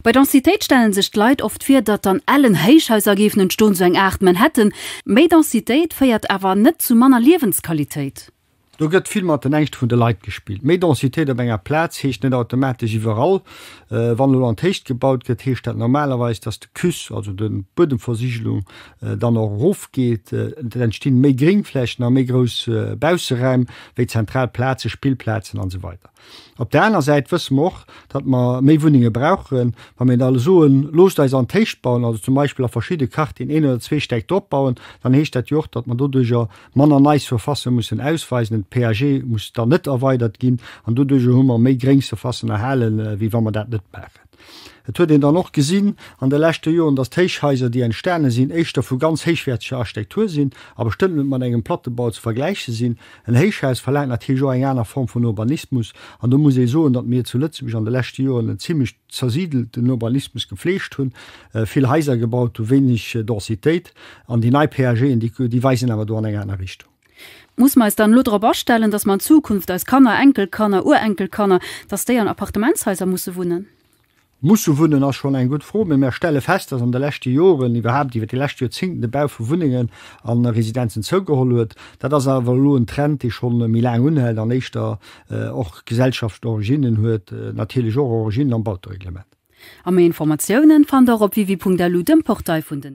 Bei Densität stellen sich die Leute oft vor, dass an allen Heichhausergebenen Stunden so eine Art Manhattan. Mehr Densität feiert aber nicht zu meiner Lebensqualität. Da gëtt viel mat den engcht vun de Leiit gespielt. Méi Densitéit op enger Platz hecht net automatisch iwwerall. Wann du an Hecht gebaut gët, hecht dat normalerweis, dats de Küss, also den Bodenversichelung, dann auch Rof geht, entstehen méi Geringflächen a méi gros Bauseräim, wéi Zentralplaze, Spielplätzen an so weiter. Op der einer Seite wëss moch, dat man méi Wuninge brauchen, wann man alle so los an Techt bauen, also zum Beispiel a verschiedene Karten in 1 oder 2 Steck opbauen, dann hecht dat Jocht, dat man dodurch ja Manner neis Verfassung muss ausweisen. PAG muss da net erweitert gin an du hummer méi geringste fassen erhalen wie wann man dat net machen. Et huet den da noch gesinn an der lechte Joen dat Teichhäuser, die en Sterne sinn eichter vu ganz heichwertsche Architektur sinn, aber stënd man engem Plattebau zu vergleiche sinn. En Heichhaus verleiint dat jo eng einer Form von Urbanismus an du muss so, dat mir zu Lützeburg an der lechte Joen en ziemlich zersiedelten Urbanismus geflecht hun, viel Häuser gebaut, wenig Densitéit an die neii PAG die weisen aber do an eng einer Richtung. Muss man es dann nur darüber stellen, dass man Zukunft als Kanner, Enkelkanner, Urenkelkanner, dass der an Appartementshäuser muss wohnen? Muss wohnen auch schon ein gut froh, wenn wir stelle fest, dass an der letzten Jahren überhaupt die letzten zinkende Bau von Wohnungen an Residenzen zurückgeholt wird. Das ist aber ein Trend, der schon lange unhält, an nächster auch Gesellschaftsoriginen hat, natürlich auch Originen am Baureglement. Mehr Informationen fand ihr auf www.lu dem Portal finden.